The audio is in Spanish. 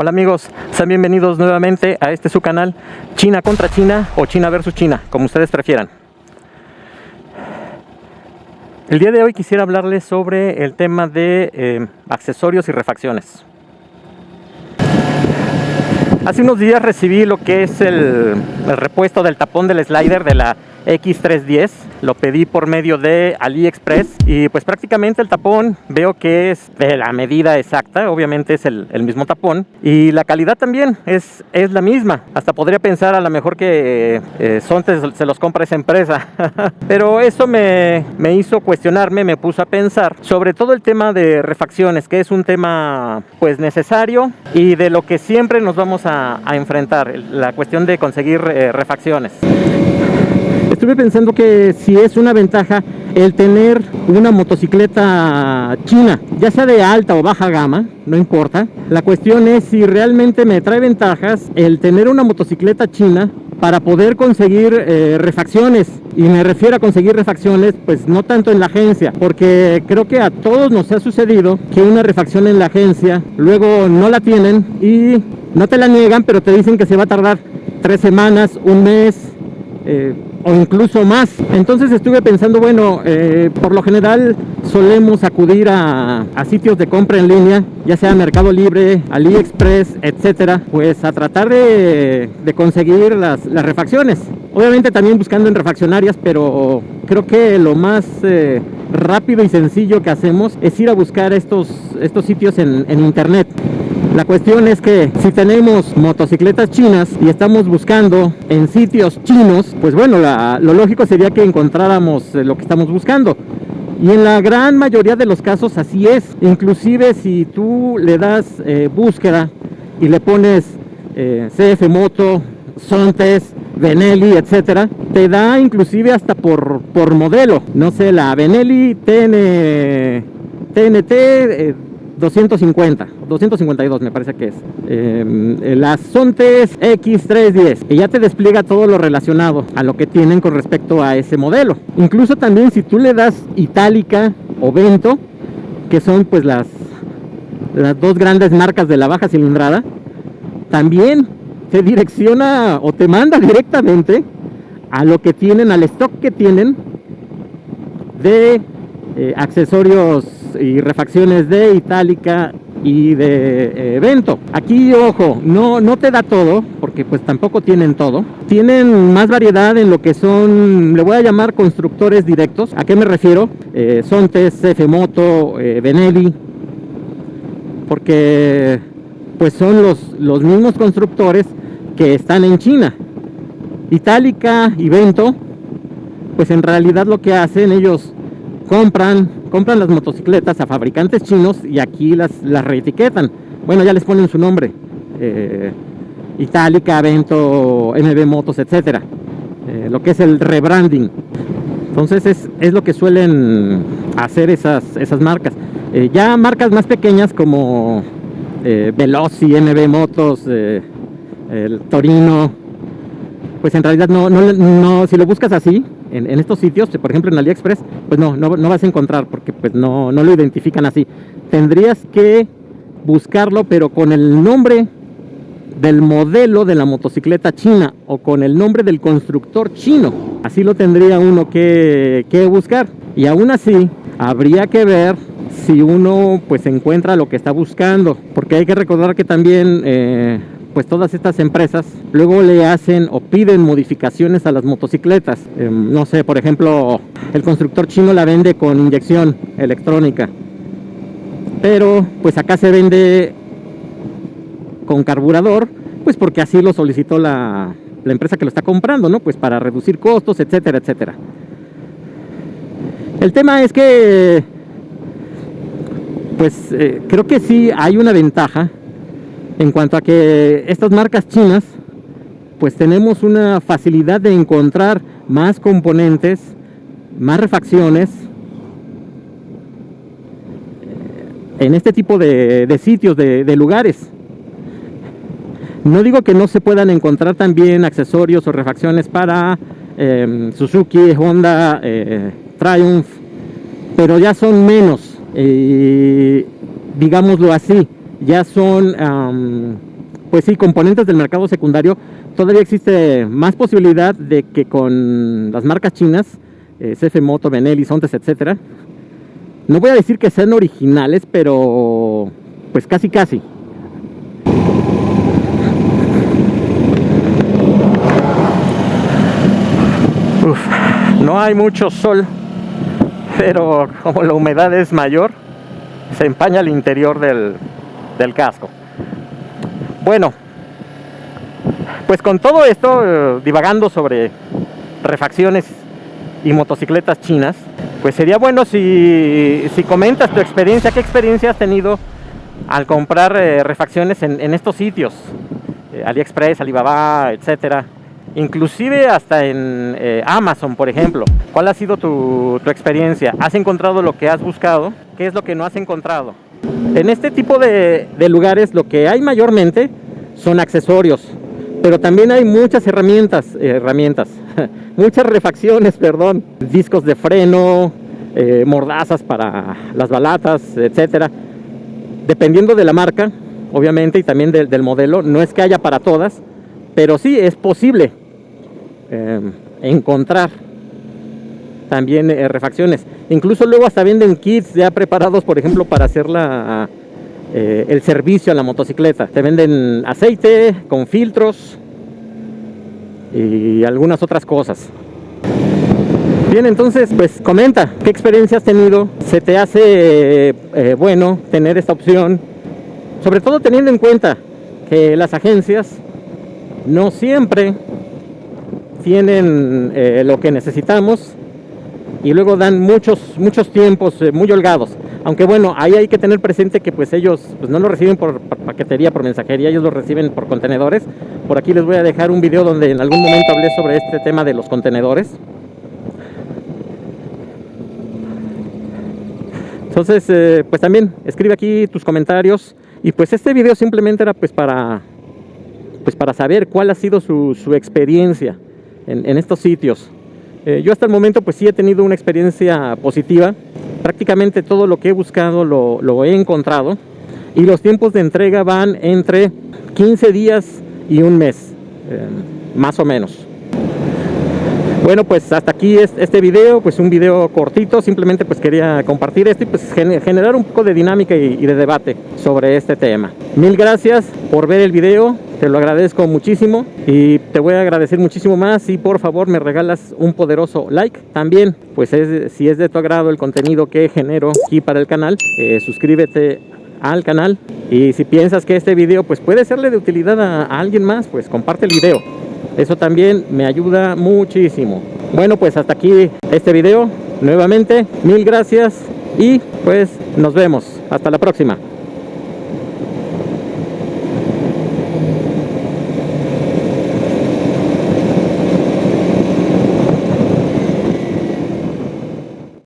Hola amigos, sean bienvenidos nuevamente a su canal China contra China o China versus China, como ustedes prefieran. El día de hoy quisiera hablarles sobre el tema de accesorios y refacciones. Hace unos días recibí lo que es el repuesto del tapón del slider de la X310. Lo pedí por medio de AliExpress y pues prácticamente el tapón veo que es de la medida exacta. Obviamente es el mismo tapón y la calidad también es la misma. Hasta podría pensar a lo mejor que Sontes se los compra esa empresa. Pero eso me hizo cuestionarme, me puso a pensar sobre todo el tema de refacciones, que es un tema pues necesario y de lo que siempre nos vamos a enfrentar, la cuestión de conseguir refacciones. Estuve pensando que si es una ventaja el tener una motocicleta china, ya sea de alta o baja gama, no importa. La cuestión es si realmente me trae ventajas el tener una motocicleta china para poder conseguir refacciones. Y me refiero a conseguir refacciones, pues no tanto en la agencia, porque creo que a todos nos ha sucedido que una refacción en la agencia luego no la tienen y no te la niegan, pero te dicen que se va a tardar 3 semanas, un mes, o incluso más. Entonces estuve pensando, bueno, por lo general solemos acudir a sitios de compra en línea, ya sea Mercado Libre, AliExpress, etcétera, pues a tratar de conseguir las refacciones. Obviamente también buscando en refaccionarias, pero creo que lo más rápido y sencillo que hacemos es ir a buscar estos sitios en internet. La cuestión es que si tenemos motocicletas chinas y estamos buscando en sitios chinos, pues bueno, lo lógico sería que encontráramos lo que estamos buscando. Y en la gran mayoría de los casos así es. Inclusive si tú le das búsqueda y le pones CF Moto, Sontes, Benelli, etcétera, te da inclusive hasta por modelo. No sé, la Benelli TNT 250, 252 me parece que es. Las Sontes X310, y ya te despliega todo lo relacionado a lo que tienen con respecto a ese modelo. Incluso también si tú le das Itálica o Vento, que son pues las dos grandes marcas de la baja cilindrada, también te direcciona o te manda directamente a lo que tienen, al stock que tienen de accesorios y refacciones de Itálica y de Vento. Aquí, ojo, no te da todo, porque pues tampoco tienen todo. Tienen más variedad en lo que son, le voy a llamar constructores directos. ¿A qué me refiero? Sontes, CF Moto, Benelli, porque pues son los mismos constructores que están en China. Itálica y Vento, pues en realidad lo que hacen ellos, compran las motocicletas a fabricantes chinos y aquí las reetiquetan. Bueno, ya les ponen su nombre, Itálica, Vento, MB Motos, etcétera, lo que es el rebranding. Entonces es lo que suelen hacer esas marcas. Ya marcas más pequeñas como Veloci, MB Motos, el Torino, pues en realidad no, si lo buscas así en estos sitios, por ejemplo en AliExpress, pues no vas a encontrar, porque pues no lo identifican así. Tendrías que buscarlo, pero con el nombre del modelo de la motocicleta china o con el nombre del constructor chino. Así lo tendría uno que buscar. Y aún así habría que ver si uno pues encuentra lo que está buscando, porque hay que recordar que también pues todas estas empresas luego le hacen o piden modificaciones a las motocicletas. No sé, por ejemplo, el constructor chino la vende con inyección electrónica, pero pues acá se vende con carburador, pues porque así lo solicitó la empresa que lo está comprando, ¿no? Pues para reducir costos, etcétera, etcétera. El tema es que pues creo que sí hay una ventaja en cuanto a que estas marcas chinas pues tenemos una facilidad de encontrar más componentes, más refacciones en este tipo de sitios, de lugares. No digo que no se puedan encontrar también accesorios o refacciones para Suzuki, Honda, Triumph, pero ya son menos, digámoslo así. Ya son pues sí, componentes del mercado secundario, todavía existe más posibilidad de que con las marcas chinas, CF Moto, Benelli, Sontes, etcétera, no voy a decir que sean originales, pero pues casi casi. No hay mucho sol, pero como la humedad es mayor, se empaña el interior del casco. Bueno, pues con todo esto, divagando sobre refacciones y motocicletas chinas, pues sería bueno si comentas tu experiencia. ¿Qué experiencia has tenido al comprar refacciones en estos sitios? AliExpress, Alibaba, etcétera. Inclusive hasta en Amazon, por ejemplo. ¿Cuál ha sido tu experiencia? ¿Has encontrado lo que has buscado? ¿Qué es lo que no has encontrado? En este tipo de lugares lo que hay mayormente son accesorios, pero también hay muchas herramientas, muchas refacciones, perdón, discos de freno, mordazas para las balatas, etcétera. Dependiendo de la marca, obviamente, y también del modelo, no es que haya para todas, pero sí es posible encontrar también refacciones. Incluso luego hasta venden kits ya preparados, por ejemplo, para hacer el servicio a la motocicleta. Te venden aceite con filtros y algunas otras cosas. Bien, entonces, pues comenta, ¿qué experiencia has tenido? ¿Se te hace bueno tener esta opción? Sobre todo teniendo en cuenta que las agencias no siempre tienen lo que necesitamos y luego dan muchos tiempos muy holgados. Aunque bueno, ahí hay que tener presente que pues ellos pues no lo reciben por paquetería, por mensajería, ellos lo reciben por contenedores. Por aquí les voy a dejar un video donde en algún momento hablé sobre este tema de los contenedores. Entonces, pues también escribe aquí tus comentarios. Y pues este video simplemente era pues para saber cuál ha sido su experiencia en estos sitios. Yo hasta el momento pues sí he tenido una experiencia positiva. Prácticamente todo lo que he buscado lo he encontrado. Y los tiempos de entrega van entre 15 días y un mes, más o menos. Bueno, pues hasta aquí este video, pues un video cortito. Simplemente pues quería compartir esto y pues generar un poco de dinámica y de debate sobre este tema. Mil gracias por ver el video, te lo agradezco muchísimo y te voy a agradecer muchísimo más si por favor me regalas un poderoso like. También pues si es de tu agrado el contenido que genero aquí para el canal, suscríbete al canal, y si piensas que este video pues puede serle de utilidad a alguien más, pues comparte el video. Eso también me ayuda muchísimo. Bueno, pues hasta aquí este video. Nuevamente, mil gracias y pues nos vemos. Hasta la próxima.